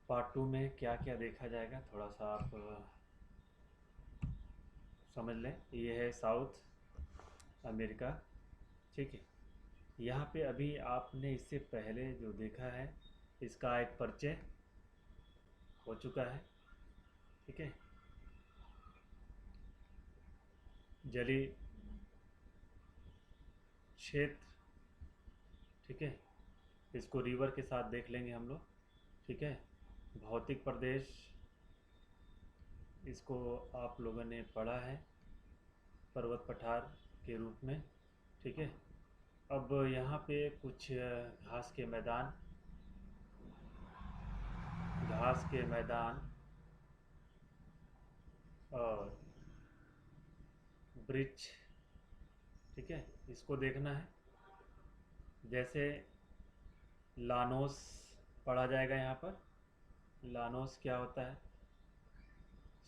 Part two में क्या क्या देखा जाएगा थोड़ा सा आप समझ लें। ये है साउथ अमेरिका, ठीक है। यहाँ पे अभी आपने इससे पहले जो देखा है इसका एक परिचय हो चुका है, ठीक है। जलीय क्षेत्र, ठीक है, इसको रिवर के साथ देख लेंगे हम लोग, ठीक है। भौतिक प्रदेश, इसको आप लोगों ने पढ़ा है पर्वत पठार के रूप में, ठीक है। अब यहाँ पे कुछ घास के मैदान और वृक्ष, ठीक है, इसको देखना है। जैसे लानोस पढ़ा जाएगा यहाँ पर। लानोस क्या होता है,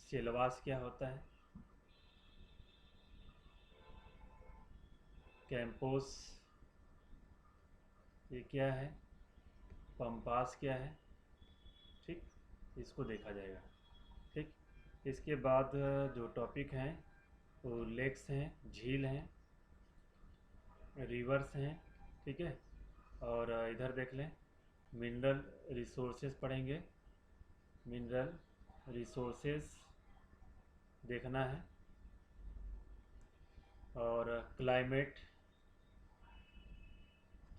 सेलवास क्या होता है, कैंपोस ये क्या है, पंपास क्या है, ठीक, इसको देखा जाएगा, ठीक। इसके बाद जो टॉपिक हैं वो लेक्स हैं, झील हैं, रिवर्स हैं, ठीक है। और इधर देख लें, मिनरल रिसोर्सेज पढ़ेंगे। मिनरल रिसोर्सेज देखना है। और क्लाइमेट,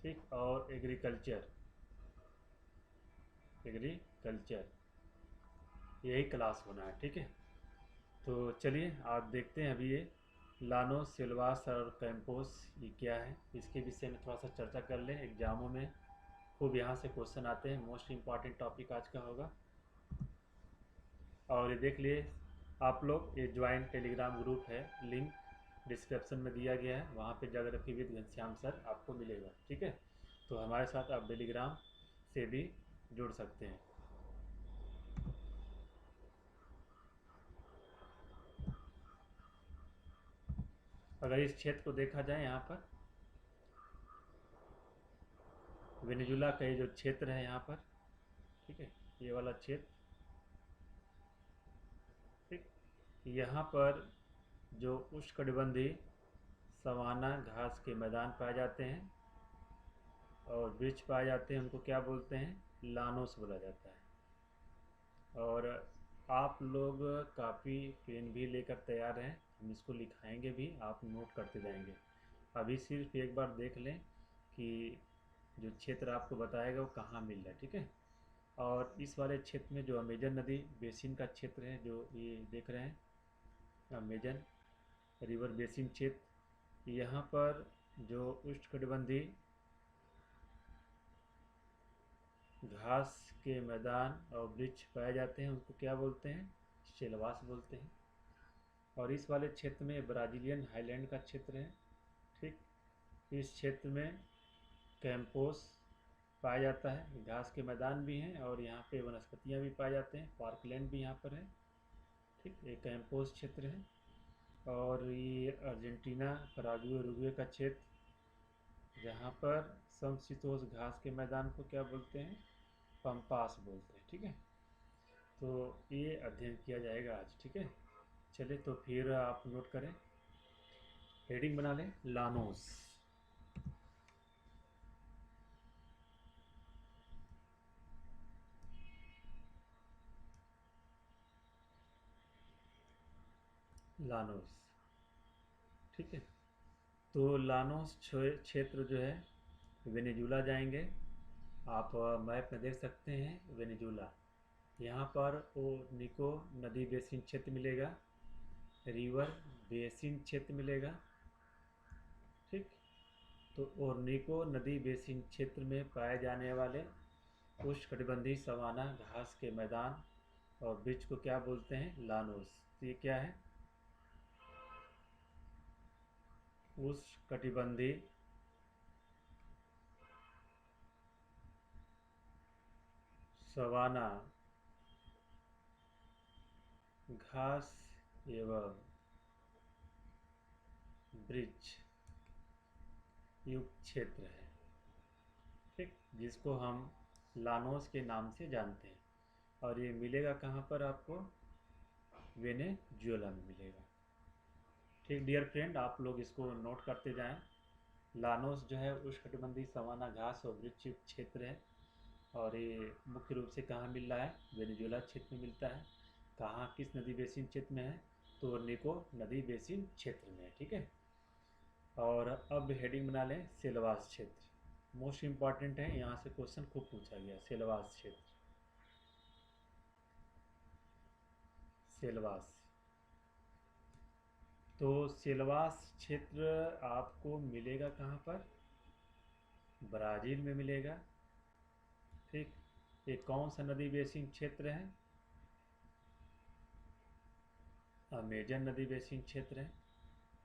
ठीक, और एग्रीकल्चर यही क्लास होना है, ठीक है। तो चलिए आप देखते हैं अभी ये लानो सिल्वास और कैंपोस ये क्या है, इसके विषय में थोड़ा सा चर्चा कर लें। एग्जामों में खूब यहाँ से क्वेश्चन आते हैं, मोस्ट इम्पॉर्टेंट टॉपिक आज का होगा। और ये देख लिए आप लोग, ये ज्वाइंट टेलीग्राम ग्रुप है, लिंक डिस्क्रिप्शन में दिया गया है, वहाँ पे ज्योग्राफी विद घनश्याम सर आपको मिलेगा, ठीक है। तो हमारे साथ आप टेलीग्राम से भी जुड़ सकते हैं। अगर इस क्षेत्र को देखा जाए, यहाँ पर वेनेजुला का ये जो क्षेत्र है यहाँ पर, ठीक है, ये वाला क्षेत्र, ठीक, यहाँ पर जो उष्णकटिबंधीय सवाना घास के मैदान पाए जाते हैं और वृक्ष पाए जाते हैं, उनको क्या बोलते हैं, लानोस बोला जाता है। और आप लोग काफ़ी पेन भी लेकर तैयार हैं, हम इसको लिखाएंगे भी, आप नोट करते जाएंगे। अभी सिर्फ एक बार देख लें कि जो क्षेत्र आपको बताएगा वो कहाँ मिल रहा है, ठीक है। और इस वाले क्षेत्र में जो अमेजन नदी बेसिन का क्षेत्र है, जो ये देख रहे हैं अमेजन रिवर बेसिन क्षेत्र, यहाँ पर जो उष्णकटिबंधीय घास के मैदान और वृक्ष पाए जाते हैं, उनको क्या बोलते हैं, शेलवास बोलते हैं। और इस वाले क्षेत्र में ब्राज़ीलियन हाईलैंड का क्षेत्र है, ठीक। इस क्षेत्र में कैंपोस पाया जाता है, घास के मैदान भी हैं और यहाँ पे वनस्पतियाँ भी पाए जाते हैं, पार्कलैंड भी यहाँ पर है, ठीक, ये कैंपोस क्षेत्र है। और ये अर्जेंटीना पराग्वे उरुग्वे का क्षेत्र, जहाँ पर समशीतोष्ण घास के मैदान को क्या बोलते हैं, पंपास बोलते हैं, ठीक है। तो ये अध्ययन किया जाएगा आज, ठीक है। चलिए तो फिर आप नोट करें, हेडिंग बना लें, लानोस। लानोस, ठीक है। तो लानोस क्षेत्र जो है, वेनेजुला जाएंगे आप, मैप में देख सकते हैं वेनेजुला। यहाँ पर ओनिको नदी बेसिन क्षेत्र मिलेगा, रिवर बेसिन क्षेत्र मिलेगा, ठीक। तो ओर्निको नदी बेसिन क्षेत्र में पाए जाने वाले उष्णकटिबंधीय सवाना घास के मैदान और वृक्ष को क्या बोलते हैं, लानोस। तो ये क्या है, उष्णकटिबंधीय सवाना घास एवं वृक्ष युक्त क्षेत्र है, ठीक, जिसको हम लानोस के नाम से जानते हैं। और ये मिलेगा कहाँ पर आपको? वेनेजुएला में मिलेगा। ठीक डियर फ्रेंड, आप लोग इसको नोट करते जाएं। लानोस जो है उष्णकटिबंधीय सवाना घास और वृक्ष क्षेत्र है, और ये मुख्य रूप से कहाँ मिल रहा है? वेनेजुएला क्षेत्र में मिलता है। कहाँ, किस नदी बेसिन क्षेत्र में है? तो निको नदी बेसिन क्षेत्र में है। ठीक है, और अब हेडिंग बना लें सेलवास क्षेत्र। मोस्ट इम्पॉर्टेंट है, यहाँ से क्वेश्चन खूब पूछा गया। सेलवास क्षेत्र, सेलवास। तो सेलवास क्षेत्र आपको मिलेगा कहाँ पर? ब्राज़ील में मिलेगा। ठीक, ये कौन सा नदी बेसिन क्षेत्र है? अमेजन नदी बेसिन क्षेत्र है।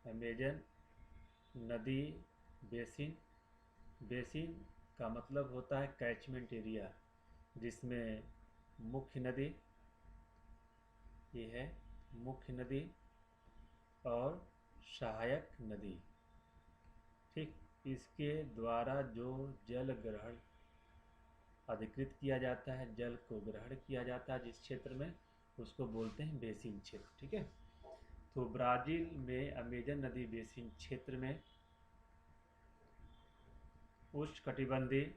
अमेजन नदी बेसिन, बेसिन का मतलब होता है कैचमेंट एरिया, जिसमें मुख्य नदी, ये है मुख्य नदी और सहायक नदी। ठीक, इसके द्वारा जो जल ग्रहण अधिकृत किया जाता है, जल को ग्रहण किया जाता है जिस क्षेत्र में, उसको बोलते हैं बेसिन क्षेत्र। ठीक है, तो ब्राज़ील में अमेजन नदी बेसिन क्षेत्र में उष्णकटिबंधीय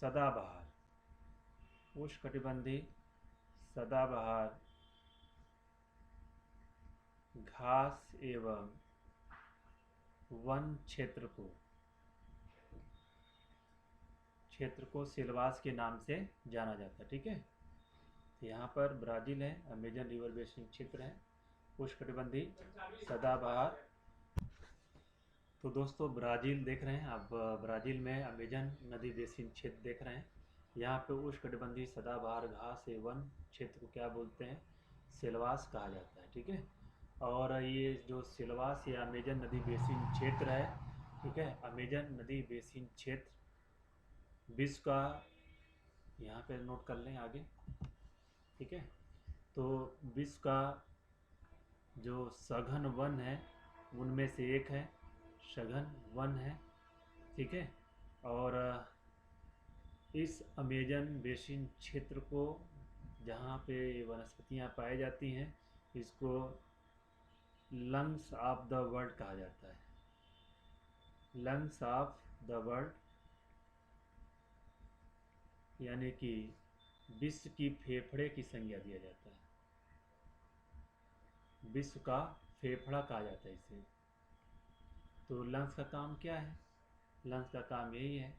सदाबहार, उष्णकटिबंधीय सदाबहार घास एवं वन क्षेत्र को सेलवास के नाम से जाना जाता है। ठीक है, तो यहाँ पर ब्राज़ील है, अमेजन रिवर बेसिन क्षेत्र है, उष्णकटिबंधीय सदाबहार। तो दोस्तों ब्राज़ील देख रहे हैं आप, ब्राज़ील में अमेजन नदी बेसिन क्षेत्र देख रहे हैं। यहाँ पे उष्णकटिबंधीय सदाबहार घास एवं वन क्षेत्र को क्या बोलते हैं? सेलवास कहा जाता है। ठीक है, और ये जो सेलवास या अमेजन नदी बेसिन क्षेत्र है, ठीक है, अमेजन नदी बेसिन क्षेत्र विश्व का, यहाँ पे नोट कर लें आगे। ठीक है, तो विश्व का जो सघन वन है उनमें से एक है, सघन वन है। ठीक है, और इस अमेजन बेसिन क्षेत्र को, जहाँ पे वनस्पतियाँ पाई जाती हैं, इसको लंग्स ऑफ द वर्ल्ड कहा जाता है। लंग्स ऑफ द वर्ल्ड, यानी कि विश्व की फेफड़े की संज्ञा दिया जाता है। विश्व का फेफड़ा कहा जाता है इसे। तो लंग्स का काम क्या है? लंग्स का काम यही है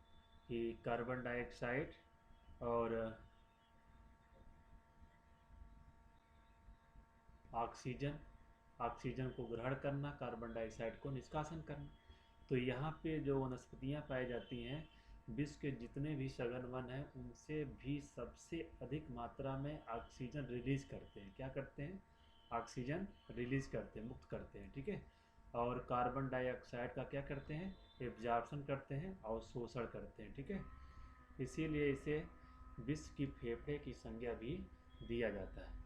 कि कार्बन डाइऑक्साइड और ऑक्सीजन को ग्रहण करना, कार्बन डाइऑक्साइड को निष्कासन करना। तो यहाँ पे जो वनस्पतियाँ पाई जाती हैं, विश्व के जितने भी सघन वन हैं उनसे भी सबसे अधिक मात्रा में ऑक्सीजन रिलीज करते हैं। क्या करते हैं? ऑक्सीजन रिलीज करते हैं, मुक्त करते हैं। ठीक है, और कार्बन डाइऑक्साइड का क्या करते हैं? एब्जॉर्प्शन करते हैं और शोषण करते हैं। ठीक है, इसीलिए इसे विश्व की फेफड़े की संज्ञा भी दिया जाता है।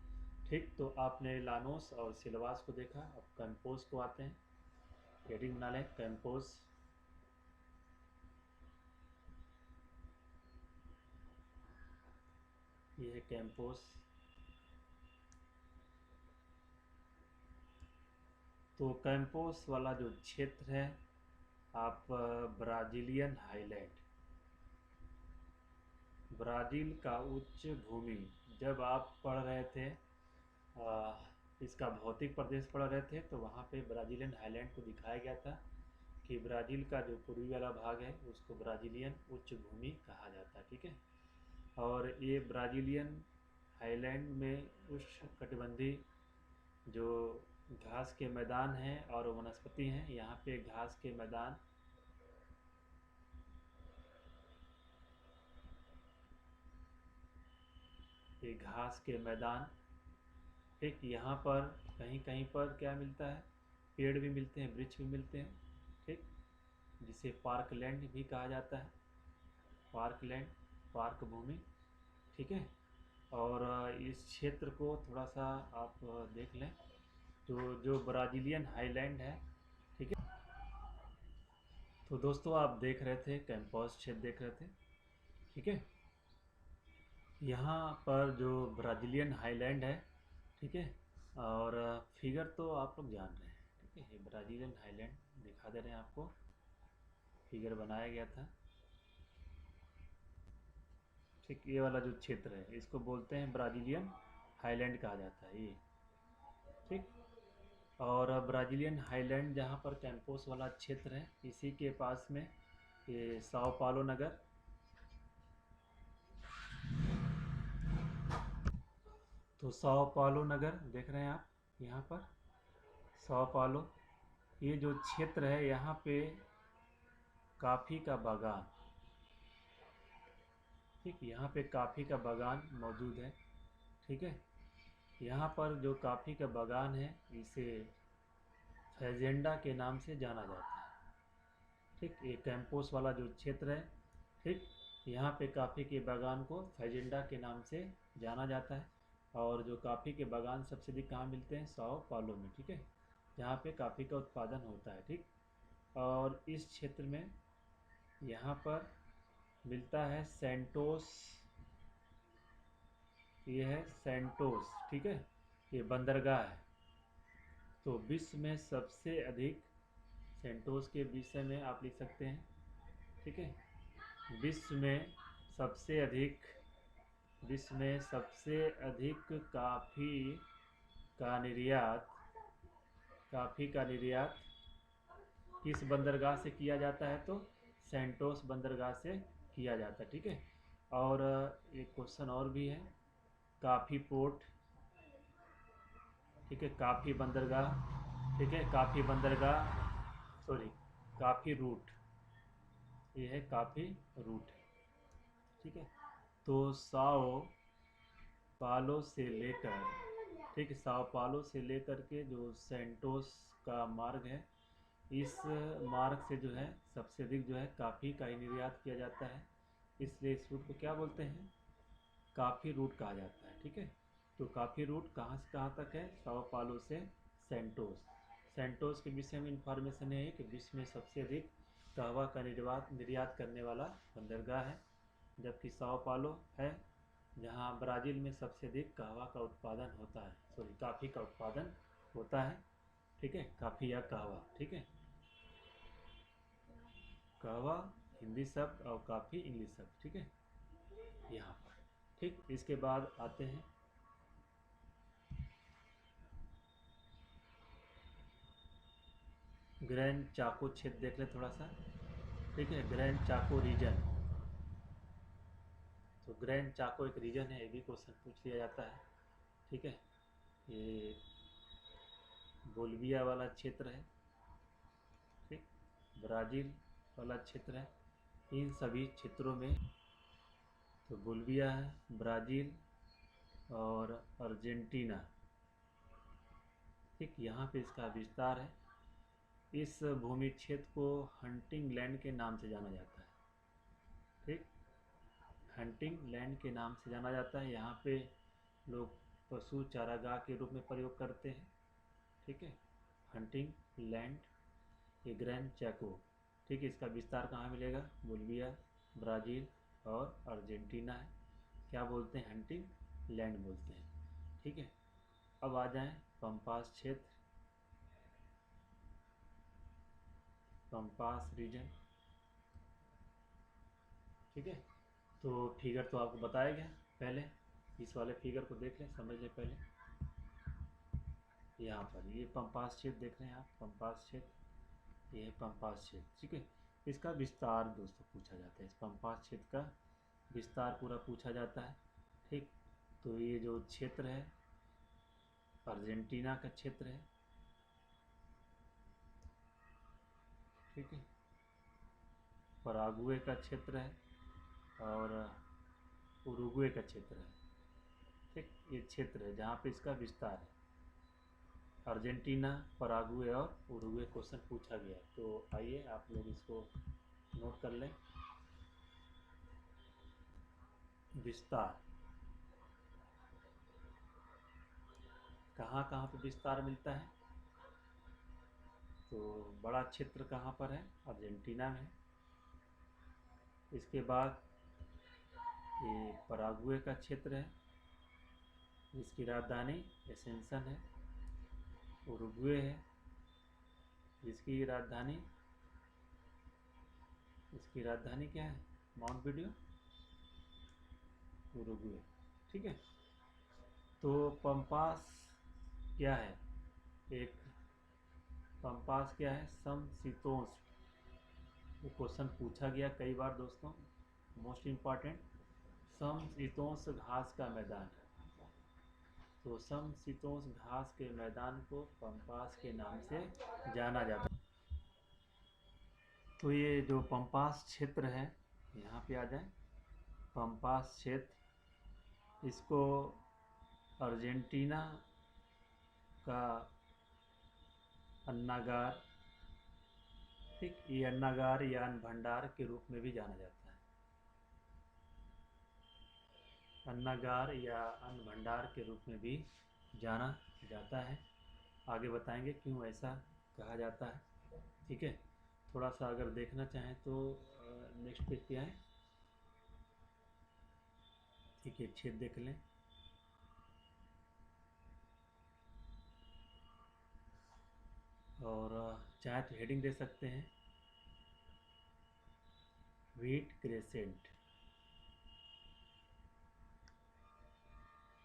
ठीक, तो आपने लानोस और सिलवास को देखा। अब कैंपोस को आते हैं। हेडिंग बना लें कैंपोस। ये है कैंपोस। तो कैंपोस वाला जो क्षेत्र है, आप ब्राज़ीलियन हाईलैंड, ब्राज़ील का उच्च भूमि, जब आप पढ़ रहे थे इसका भौतिक प्रदेश पढ़ रहे थे, तो वहाँ पे ब्राज़ीलियन हाईलैंड को दिखाया गया था कि ब्राज़ील का जो पूर्वी वाला भाग है उसको ब्राज़ीलियन उच्च भूमि कहा जाता है। ठीक है, और ये ब्राज़ीलियन हाईलैंड में उष्णकटिबंधीय जो घास के मैदान हैं और वनस्पति हैं। यहाँ पे घास के मैदान, ये घास के मैदान। ठीक, यहाँ पर कहीं कहीं पर क्या मिलता है? पेड़ भी मिलते हैं, वृक्ष भी मिलते हैं। ठीक, जिसे पार्क लैंड भी कहा जाता है, पार्क लैंड, पार्क भूमि। ठीक है, और इस क्षेत्र को थोड़ा सा आप देख लें, तो जो ब्राज़ीलियन हाईलैंड है। ठीक है, तो दोस्तों आप देख रहे थे कैंपोस क्षेत्र देख रहे थे। ठीक है। यहाँ पर जो ब्राज़ीलियन हाईलैंड है, ठीक है, और फिगर तो आप लोग जान रहे हैं, ठीक है, ये ब्राज़ीलियन हाईलैंड दिखा दे रहे हैं आपको, फिगर बनाया गया था। ठीक, ये वाला जो क्षेत्र है इसको बोलते हैं ब्राज़ीलियन हाईलैंड कहा जाता है ये। ठीक, और ब्राज़ीलियन हाईलैंड जहाँ पर कैंपोस वाला क्षेत्र है, इसी के पास में ये साओ पालो नगर, तो साओ पालो नगर देख रहे हैं आप यहाँ पर, साओ पालो, ये जो क्षेत्र है यहाँ पे कॉफ़ी का बागान, ठीक, यहाँ पे कॉफ़ी का बागान मौजूद है। ठीक है, यहाँ पर जो कॉफ़ी का बागान है इसे फैजेंडा के नाम से जाना जाता है। ठीक, ये कैंपोस वाला जो क्षेत्र है, ठीक, यहाँ पे कॉफ़ी के बागान को फैजेंडा के नाम से जाना जाता है। और जो कॉफ़ी के बागान सबसे अधिक कहाँ मिलते हैं? साओ पालो में, ठीक है, जहाँ पे कॉफ़ी का उत्पादन होता है। ठीक, और इस क्षेत्र में यहाँ पर मिलता है सेंटोस, ये है सेंटोस, ठीक है, ये बंदरगाह है। तो विश्व में सबसे अधिक, सेंटोस के विषय में आप लिख सकते हैं, ठीक है, विश्व में सबसे अधिक, विश्व में सबसे अधिक काफ़ी का निर्यात किस बंदरगाह से किया जाता है? तो सेंटोस बंदरगाह से किया जाता है। ठीक है, और एक क्वेश्चन और भी है, काफ़ी पोर्ट, ठीक है, काफ़ी बंदरगाह, ठीक है, काफ़ी बंदरगाह, सॉरी, काफ़ी रूट, ये है काफ़ी रूट, ठीक है। तो साओ पालो से लेकर, ठीक, साओ पालो से लेकर के जो सेंटोस का मार्ग है, इस मार्ग से जो है सबसे अधिक जो है कॉफ़ी का ही निर्यात किया जाता है, इसलिए इस रूट को क्या बोलते हैं? काफ़ी रूट कहा जाता है। ठीक है, तो काफ़ी रूट कहाँ से कहाँ तक है? साओ पालो से सेंटोस। सेंटोस के विषय में इंफॉर्मेशन है कि विश्व में सबसे अधिक कहवा का निर्यात करने वाला बंदरगाह है, जबकि साओ पालो है जहाँ ब्राज़ील में सबसे अधिक कहवा का उत्पादन होता है, सॉरी, कॉफ़ी का उत्पादन होता है। ठीक है, कॉफ़ी या कहवा, ठीक है, कहवा हिंदी शब्द और कॉफ़ी इंग्लिश शब्द, ठीक है, यहाँ पर। ठीक, इसके बाद आते हैं ग्रैंड चाको क्षेत्र, देख ले थोड़ा सा, ठीक है, ग्रैंड चाको रीजन। तो ग्रैंड चाको एक रीजन है, ये भी क्वेश्चन पूछ लिया जाता है। ठीक है, ये बोलिविया वाला क्षेत्र है, ठीक, ब्राज़ील वाला क्षेत्र है। इन सभी क्षेत्रों में, तो बोलिविया है, ब्राज़ील और अर्जेंटीना, ठीक, यहाँ पे इसका विस्तार है। इस भूमि क्षेत्र को हंटिंग लैंड के नाम से जाना जाता है। ठीक, हंटिंग लैंड के नाम से जाना जाता है। यहाँ पे लोग पशु चारागाह के रूप में प्रयोग करते हैं। ठीक है, हंटिंग लैंड, ये ग्रैंड चैको, ठीक है, इसका विस्तार कहाँ मिलेगा? बोलिविया, ब्राज़ील और अर्जेंटीना है। क्या बोलते हैं? हंटिंग लैंड बोलते हैं। ठीक है, अब आ जाएं पंपास क्षेत्र, पंपास रीजन, ठीक है। तो फिगर तो आपको बताया गया पहले, इस वाले फिगर को देख लें, समझ लें पहले। यहाँ पर ये पंपास क्षेत्र देख रहे हैं आप, पंपास क्षेत्र, ये है पंपास क्षेत्र, ठीक है। इसका विस्तार दोस्तों पूछा जाता है, इस पंपास क्षेत्र का विस्तार पूरा पूछा जाता है। ठीक, तो ये जो क्षेत्र है अर्जेंटीना का क्षेत्र है, ठीक है, पराग्वे का क्षेत्र है और उरुग्वे का क्षेत्र है। ठीक, ये क्षेत्र है जहाँ पे इसका विस्तार है, अर्जेंटीना, पराग्वे और उरुग्वे क्वेश्चन पूछा गया। तो आइए आप लोग इसको नोट कर लें। विस्तार, कहाँ कहाँ पे विस्तार मिलता है? तो बड़ा क्षेत्र कहाँ पर है? अर्जेंटीना में। इसके बाद ये पराग्वे का क्षेत्र है जिसकी राजधानी एसेंशन है। उरुग्वे है जिसकी राजधानी क्या है, मोंटविडियो, उरुग्वे। ठीक है, तो पंपास क्या है, एक पंपास क्या है, समशीतोष्ण। ये क्वेश्चन पूछा गया कई बार दोस्तों, मोस्ट इम्पॉर्टेंट। समशीतोष्ण घास का मैदान, तो समशीतोष्ण घास के मैदान को पंपास के नाम से जाना जाता है। तो ये जो पंपास क्षेत्र है, यहाँ पे आ जाए, पंपास क्षेत्र, इसको अर्जेंटीना का अन्नागार, ठीक, ये अन्नागार या अन्न भंडार के रूप में भी जाना जाता है। अन्नागार या अन्न भंडार के रूप में भी जाना जाता है। आगे बताएंगे क्यों ऐसा कहा जाता है। ठीक है, थोड़ा सा अगर देखना चाहें तो नेक्स्ट पेज पे आए। ठीक है, छेद देख लें। और चाहे तो हेडिंग दे सकते हैं, व्हीट क्रेसेंट,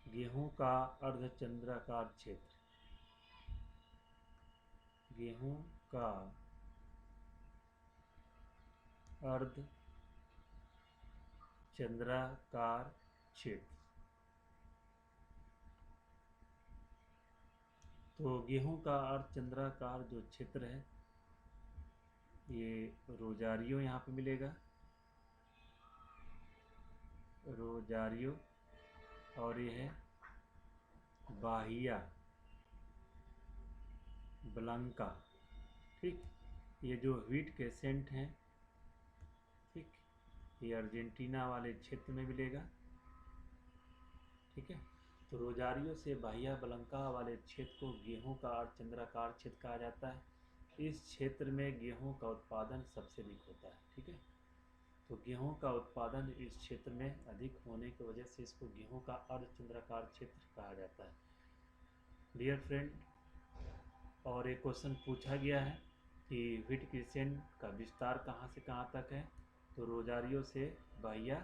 गेहूं का अर्धचंद्राकार क्षेत्र, गेहूं का अर्धचंद्राकार क्षेत्र। तो गेहूं का अर्धचंद्राकार जो क्षेत्र है, ये रोजारियो यहाँ पे मिलेगा, रोजारियो, और ये है बाहिया ब्लंका। ठीक, ये जो व्हीट क्रेसेंट हैं, ठीक, ये अर्जेंटीना वाले क्षेत्र में मिलेगा। ठीक है, तो रोजारियो से बाहिया ब्लंका वाले क्षेत्र को गेहूं का अर्धचंद्राकार क्षेत्र कहा जाता है। इस क्षेत्र में गेहूं का उत्पादन सबसे अधिक होता है। ठीक है, तो गेहूं का उत्पादन इस क्षेत्र में अधिक होने की वजह से इसको गेहूं का अर्धचंद्राकार क्षेत्र कहा जाता है। डियर फ्रेंड, और एक क्वेश्चन पूछा गया है कि व्हीट क्रेसेंट का विस्तार कहाँ से कहाँ तक है, तो रोजारियो से बाहिया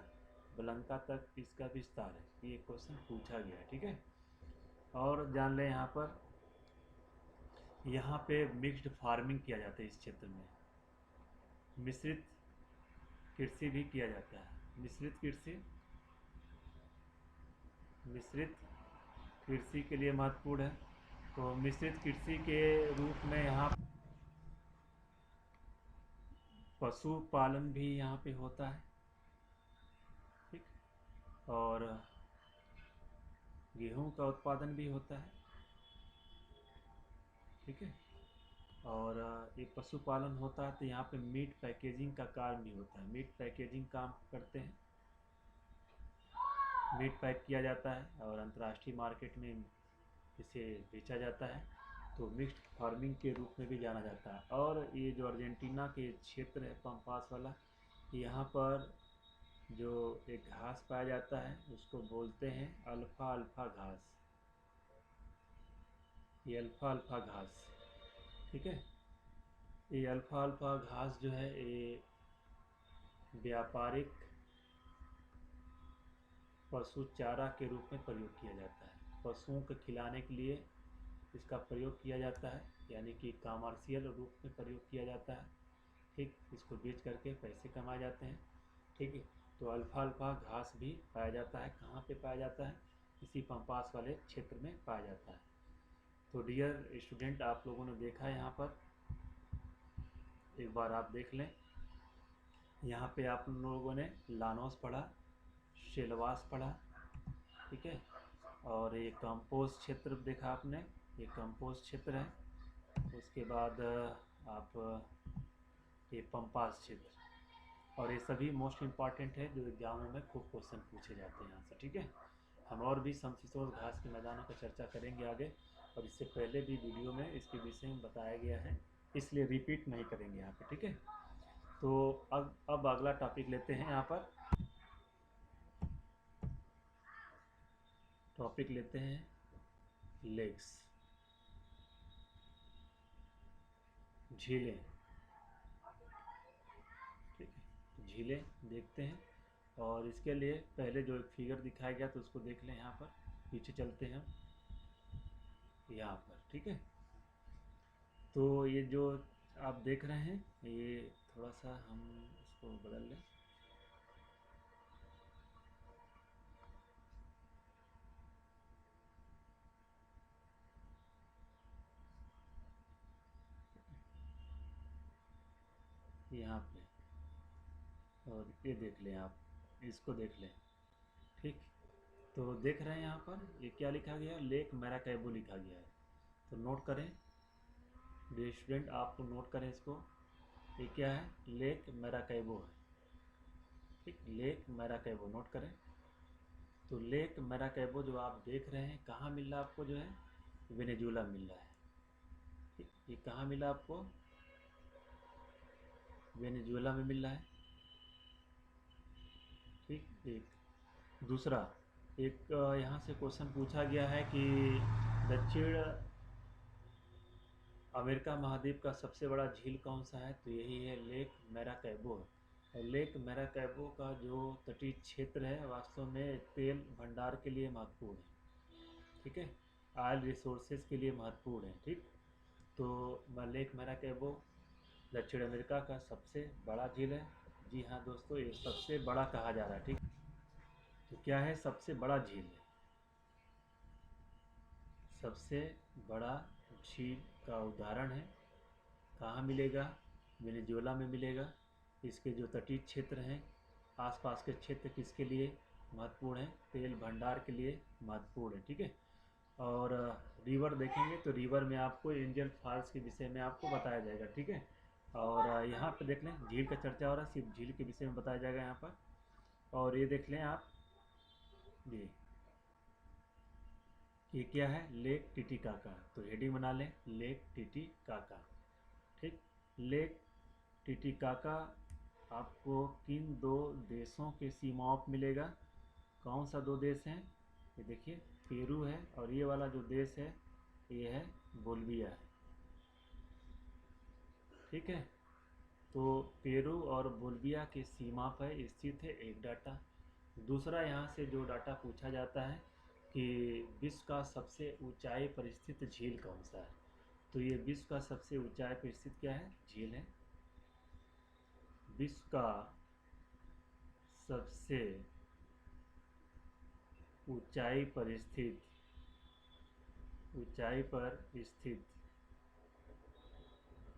ब्लंका तक इसका विस्तार है। ये क्वेश्चन पूछा गया है। ठीक है, और जान लें यहाँ पे मिक्स्ड फार्मिंग किया जाता है इस क्षेत्र में, मिश्रित कृषि भी किया जाता है। मिश्रित कृषि के लिए महत्वपूर्ण है। तो मिश्रित कृषि के रूप में यहाँ पशुपालन भी यहाँ पे होता है। ठीक, और गेहूं का उत्पादन भी होता है। ठीक है, और ये पशुपालन होता है तो यहाँ पे मीट पैकेजिंग का काम भी होता है। मीट पैकेजिंग काम करते हैं, मीट पैक किया जाता है और अंतर्राष्ट्रीय मार्केट में इसे बेचा जाता है। तो मिक्स्ड फार्मिंग के रूप में भी जाना जाता है। और ये जो अर्जेंटीना के क्षेत्र है पंपास वाला, यहाँ पर जो एक घास पाया जाता है उसको बोलते हैं अल्फा अल्फा घास, ये अल्फा अल्फा घास। ठीक है, ये अल्फा अल्फा घास जो है ये व्यापारिक पशु चारा के रूप में प्रयोग किया जाता है। पशुओं को खिलाने के लिए इसका प्रयोग किया जाता है, यानी कि कमर्शियल रूप में प्रयोग किया जाता है। ठीक, इसको बेच करके पैसे कमाए जाते हैं। ठीक है, तो अल्फा अल्फा घास भी पाया जाता है। कहाँ पे पाया जाता है, इसी पंपास वाले क्षेत्र में पाया जाता है। तो डियर स्टूडेंट, आप लोगों ने देखा है, यहाँ पर एक बार आप देख लें। यहाँ पे आप लोगों ने लानोस पढ़ा, शेलवास पढ़ा। ठीक है, और ये कंपोस्ट क्षेत्र देखा आपने, ये कंपोस्ट क्षेत्र है। उसके बाद आप ये पंपास क्षेत्र, और ये सभी मोस्ट इम्पॉर्टेंट है जो एग्जामों में खूब क्वेश्चन पूछे जाते हैं यहाँ से। ठीक है, हम और भी समशीतोष्ण घास के मैदानों पर चर्चा करेंगे आगे, और इससे पहले भी वीडियो में इसके विषय में बताया गया है, इसलिए रिपीट नहीं करेंगे यहाँ पे। ठीक है, तो अब अगला टॉपिक लेते हैं यहाँ पर। टॉपिक लेते हैं लेक्स, झीलें। ठीक है, झीलें देखते हैं। और इसके लिए पहले जो एक फिगर दिखाया गया तो उसको देख लें। यहाँ पर पीछे चलते हैं यहाँ पर। ठीक है, तो ये जो आप देख रहे हैं, ये थोड़ा सा हम इसको बदल लें। यहाँ पे, और ये देख लें आप, इसको देख लें। ठीक, तो देख रहे हैं यहाँ पर ये क्या लिखा गया है, लेक मैराकैबो लिखा गया है। तो नोट करें डियर स्टूडेंट, आपको नोट करें इसको। ये क्या है, लेक मैराकैबो है। ठीक, लेक मैराकैबो नोट करें। तो लेक मैराकैबो जो आप देख रहे हैं, कहाँ मिल रहा है आपको, जो है वेनेजुएला मिल रहा है। ठीक, ये कहाँ मिला आपको, वेनेजुएला में मिल रहा है। ठीक, एक दूसरा, एक यहाँ से क्वेश्चन पूछा गया है कि दक्षिण अमेरिका महाद्वीप का सबसे बड़ा झील कौन सा है, तो यही है लेक मैराकैबो है। और लेक मैराकैबो का जो तटीय क्षेत्र है वास्तव में तेल भंडार के लिए महत्वपूर्ण है। ठीक है, ऑयल रिसोर्सेज के लिए महत्वपूर्ण है। ठीक, तो लेक मैराकैबो दक्षिण अमेरिका का सबसे बड़ा झील है। जी हाँ दोस्तों, ये सबसे बड़ा कहा जा रहा है। ठीक, तो क्या है, सबसे बड़ा झील है। सबसे बड़ा झील का उदाहरण है, कहाँ मिलेगा, वेनेजुएला में मिलेगा। इसके जो तटीय क्षेत्र हैं, आसपास के क्षेत्र किसके लिए महत्वपूर्ण है, तेल भंडार के लिए महत्वपूर्ण है। ठीक है, और रिवर देखेंगे तो रिवर में आपको इंडियन फॉल्स के विषय में आपको बताया जाएगा। ठीक है, और यहाँ पे देख लें झील का चर्चा हो रहा है, सिर्फ झील के विषय में बताया जाएगा यहाँ पर। और ये देख लें आप, ये क्या है, लेक टिटिकाका। तो हेडिंग बना लें, लेक टिटिकाका। ठीक, लेक टिटिकाका आपको किन दो देशों के सीमाओं पर मिलेगा, कौन सा दो देश हैं, ये देखिए पेरू है, और ये वाला जो देश है ये है बोलिविया है। ठीक है, तो पेरू और बोलिविया की सीमा पर स्थित है एक डाटा। दूसरा, यहाँ से जो डाटा पूछा जाता है कि विश्व का सबसे ऊंचाई पर स्थित झील कौन सा है, तो ये विश्व का सबसे ऊंचाई पर स्थित क्या है, झील है। विश्व का सबसे ऊंचाई पर स्थित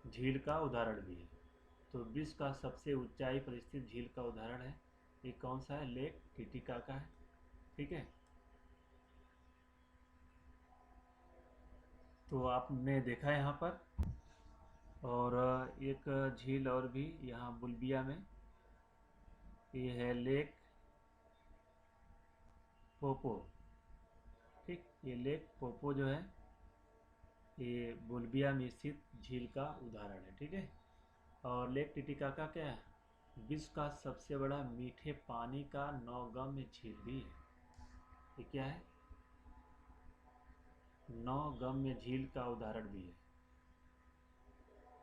झील का उदाहरण भी है। तो विश्व का सबसे ऊंचाई पर स्थित झील का उदाहरण है, ये कौन सा है, लेक टिटिकाका है। ठीक है, तो आपने देखा यहाँ पर। और एक झील और भी यहाँ बोलिविया में, ये है लेक पोपो। ठीक, ये लेक पोपो जो है ये बोलिविया में स्थित झील का उदाहरण है। ठीक है, और लेक टिटिकाका क्या है, विश्व का सबसे बड़ा मीठे पानी का नौगम्य झील भी है। ये क्या है, नौगम्य झील का उदाहरण भी है।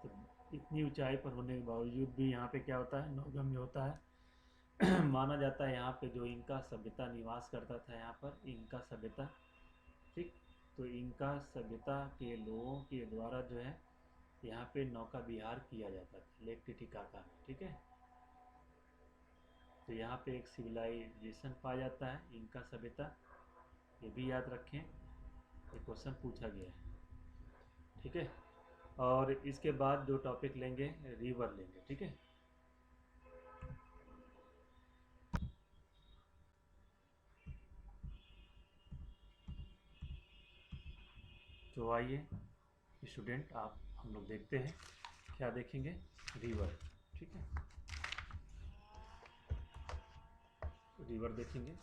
तो इतनी ऊंचाई पर होने के बावजूद भी यहाँ पे क्या होता है, नौगम्य होता है। माना जाता है यहाँ पे जो इनका सभ्यता निवास करता था, यहाँ पर इनका सभ्यता। ठीक, तो इनका सभ्यता के लोगों के द्वारा जो है यहाँ पे नौका विहार किया जाता था लेक टिटिकाका में। ठीक है, तो यहाँ पे एक सिविलाइजेशन पाया जाता है, इनका सभ्यता, ये भी याद रखें, ये क्वेश्चन पूछा गया है। ठीक है, और इसके बाद जो टॉपिक लेंगे रिवर लेंगे। ठीक है, तो आइए स्टूडेंट, आप हम लोग देखते हैं क्या देखेंगे, रिवर। ठीक है, रिवर देखेंगे।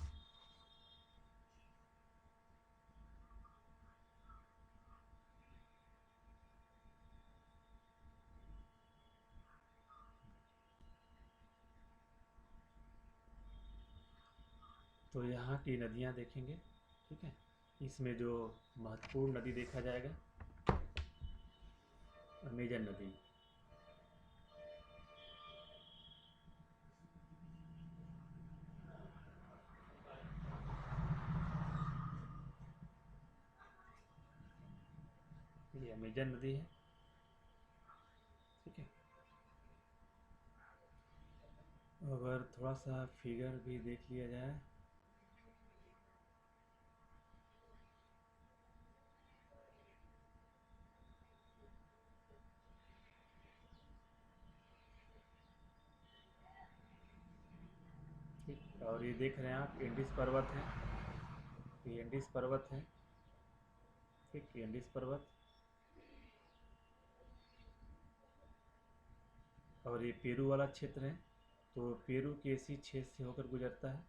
तो यहाँ की नदियाँ देखेंगे। ठीक है। इसमें जो महत्वपूर्ण नदी देखा जाएगा, अमेजन नदी। ये अमेजन नदी है, ठीक है। अगर थोड़ा सा फिगर भी देख लिया जाए, ठीक। और ये देख रहे हैं आप, इंडिस पर्वत है, ये इंडिस पर्वत है, ठीक, ये इंडिस पर्वत। और ये पेरू वाला क्षेत्र है, तो पेरू के इसी क्षेत्र से होकर गुजरता है,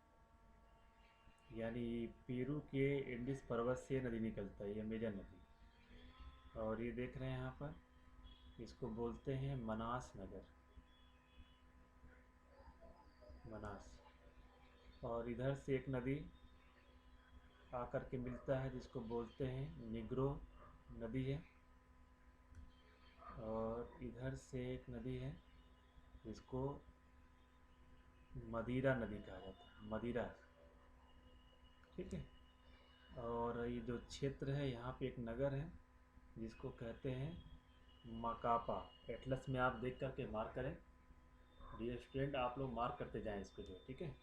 यानी पेरू के इंडिस पर्वत से नदी निकलता है, ये अमेजन नदी। और ये देख रहे हैं यहाँ पर, इसको बोलते हैं मनास नगर, मनास। और इधर से एक नदी आकर के मिलता है जिसको बोलते हैं निग्रो नदी है। और इधर से एक नदी है जिसको मदिरा नदी कहा जाता है, मदिरा, ठीक है। और ये जो क्षेत्र है, यहाँ पे एक नगर है जिसको कहते हैं मकापा। एटलस में आप देख करके मार्क करें, डियर स्टूडेंट, आप लोग मार्क करते जाएं इसको जो, ठीक है।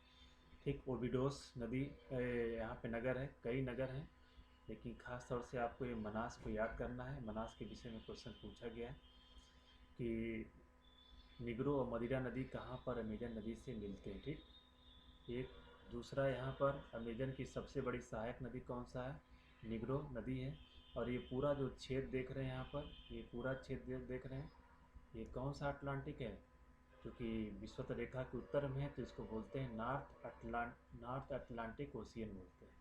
ठीक, ओबिडोस नदी यहाँ पे नगर है, कई नगर हैं, लेकिन ख़ास तौर से आपको ये मनास को याद करना है। मनास के विषय में क्वेश्चन पूछा गया है कि निग्रो और मदिरा नदी कहाँ पर अमेजन नदी से मिलते हैं, ठीक। एक दूसरा, यहाँ पर अमेजन की सबसे बड़ी सहायक नदी कौन सा है, निग्रो नदी है। और ये पूरा जो क्षेत्र देख रहे हैं यहाँ पर, ये पूरा क्षेत्र देख रहे हैं, ये कौन सा अटलांटिक है, क्योंकि विषुवत रेखा के उत्तर में है, तो इसको बोलते हैं नॉर्थ अटलांटिक ओशियन बोलते हैं,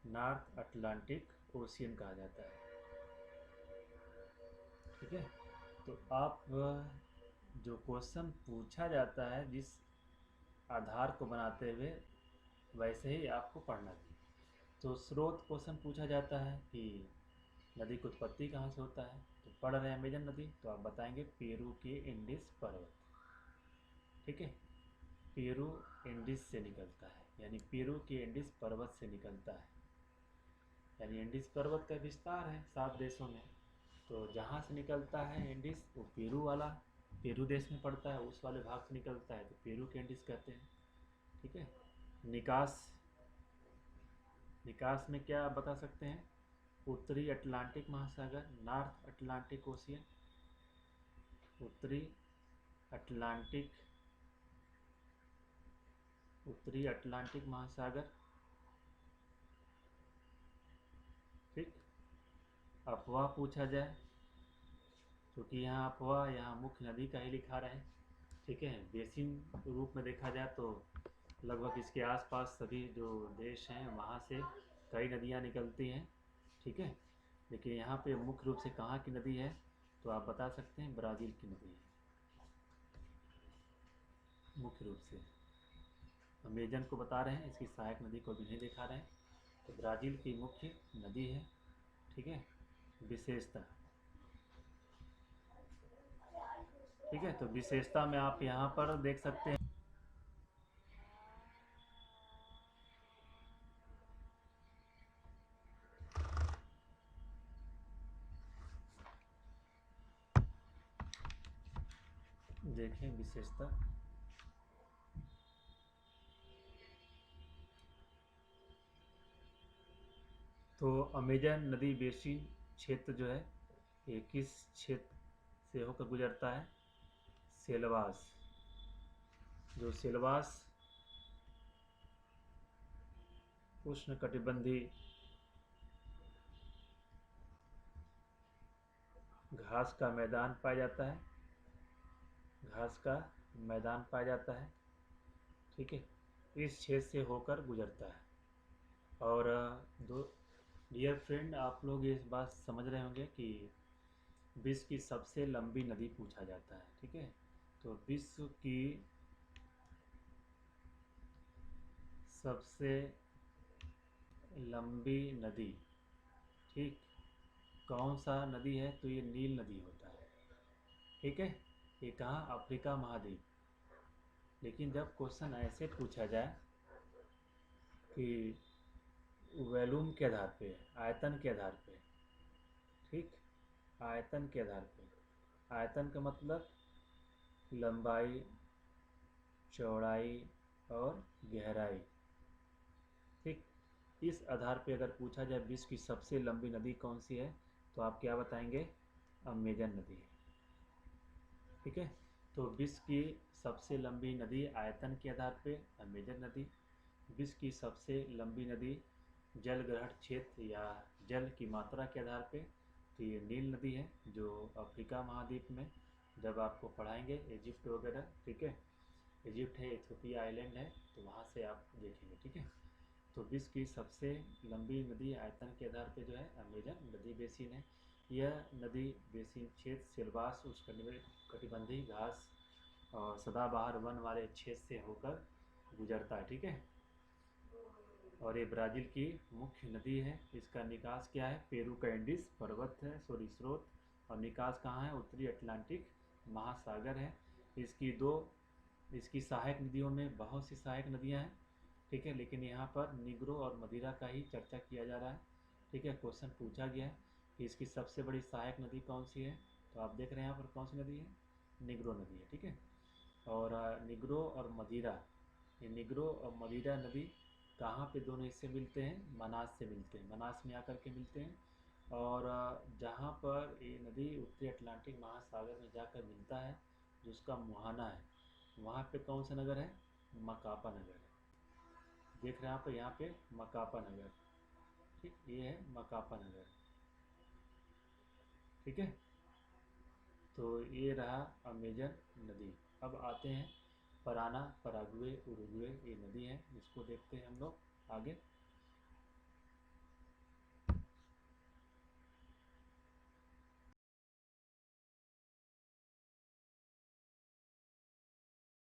नॉर्थ अटलांटिक ओशियन कहा जाता है, ठीक है। तो आप जो क्वेश्चन पूछा जाता है जिस आधार को बनाते हुए, वैसे ही आपको पढ़ना चाहिए। तो स्रोत क्वेश्चन पूछा जाता है कि नदी की उत्पत्ति कहाँ से होता है, तो पढ़ रहे हैं अमेजन नदी, तो आप बताएंगे पेरू के इंडिस पर्वत, ठीक है। पेरू इंडिस से निकलता है, यानी पेरू के इंडिस पर्वत से निकलता है, यानी इंडिस पर्वत का विस्तार है 7 देशों में, तो जहाँ से निकलता है इंडिस, वो पेरू वाला, पेरू देश में पड़ता है, उस वाले भाग से निकलता है, तो पेरू के इंडिस कहते हैं, ठीक है। निकास, निकास में क्या आप बता सकते हैं, उत्तरी अटलांटिक महासागर, नॉर्थ अटलांटिक ओशियन, उत्तरी अटलांटिक, उत्तरी अटलांटिक महासागर, ठीक। अफवाह पूछा जाए, क्योंकि यहाँ अफवाह, यहाँ मुख्य नदी का ही लिखा रहे, ठीक है। बेसिन रूप में देखा जाए तो लगभग इसके आसपास सभी जो देश हैं वहाँ से कई नदियाँ निकलती हैं, ठीक है। लेकिन यहाँ पे मुख्य रूप से कहाँ की नदी है, तो आप बता सकते हैं ब्राज़ील की नदी है, मुख्य रूप से। अमेजन को बता रहे हैं, इसकी सहायक नदी को भी नहीं दिखा रहे हैं, तो ब्राज़ील की मुख्य नदी है, ठीक है, विशेषता, ठीक है। तो विशेषता में आप यहाँ पर देख सकते हैं, देखें विशेषता, तो अमेजन नदी बेसिन क्षेत्र जो है, ये किस क्षेत्र से होकर गुजरता है, सेलवास, जो सेलवास उष्णकटिबंधीय घास का मैदान पाया जाता है, घास का मैदान पाया जाता है, ठीक है, इस क्षेत्र से होकर गुजरता है। और दो डियर फ्रेंड, आप लोग इस बात समझ रहे होंगे कि विश्व की सबसे लंबी नदी पूछा जाता है, ठीक है। तो विश्व की सबसे लंबी नदी, ठीक, कौन सा नदी है? तो ये नील नदी होता है, ठीक है। ये कहाँ? अफ्रीका महाद्वीप। लेकिन जब क्वेश्चन ऐसे पूछा जाए कि वॉल्यूम के आधार पे, आयतन के आधार पे, ठीक, आयतन के आधार पे, आयतन का मतलब लंबाई, चौड़ाई और गहराई, ठीक, इस आधार पे अगर पूछा जाए विश्व की सबसे लंबी नदी कौन सी है, तो आप क्या बताएंगे? अमेजन नदी है, ठीक है। तो विश्व की सबसे लंबी नदी आयतन के आधार पे अमेजन नदी, विश्व की सबसे लंबी नदी जल ग्रहण क्षेत्र या जल की मात्रा के आधार पे, तो ये नील नदी है, जो अफ्रीका महाद्वीप में जब आपको पढ़ाएंगे इजिप्ट वगैरह, ठीक है, इजिप्ट है, इथियोपिया आइलैंड है, तो वहाँ से आप देखेंगे, ठीक है। तो विश्व की सबसे लंबी नदी आयतन के आधार पे जो है अमेजन नदी बेसिन है। यह नदी बेसिन क्षेत्र सिलवास उष्णकटिबंधीय घास और सदाबहार वन वाले क्षेत्र से होकर गुजरता है, ठीक है। और ये ब्राज़ील की मुख्य नदी है। इसका निकास क्या है? पेरू का इंडिस पर्वत है, सॉरी स्रोत, और निकास कहाँ है? उत्तरी अटलांटिक महासागर है। इसकी सहायक नदियों में बहुत सी सहायक नदियाँ हैं, ठीक है, लेकिन यहाँ पर निग्रो और मदिरा का ही चर्चा किया जा रहा है, ठीक है। क्वेश्चन पूछा गया है कि इसकी सबसे बड़ी सहायक नदी कौन सी है, तो आप देख रहे हैं यहाँ पर कौन सी नदी है? निग्रो नदी है, ठीक है। और निग्रो और मदिरा, ये निग्रो और मदिरा नदी कहाँ पे दोनों इससे मिलते हैं? मनास से मिलते हैं, मनास में आकर के मिलते हैं। और जहाँ पर ये नदी उत्तरी अटलांटिक महासागर में जाकर मिलता है, जो उसका मुहाना है, वहाँ पे कौन सा नगर है? मकापा नगर है, देख रहे हैं आप यहाँ पे मकापा नगर, ठीक, ये है मकापा नगर, ठीक है। तो ये रहा अमेजन नदी। अब आते हैं पराना, पराग्वे, उरुग्वे, ये नदी है, इसको देखते हैं हम लोग आगे।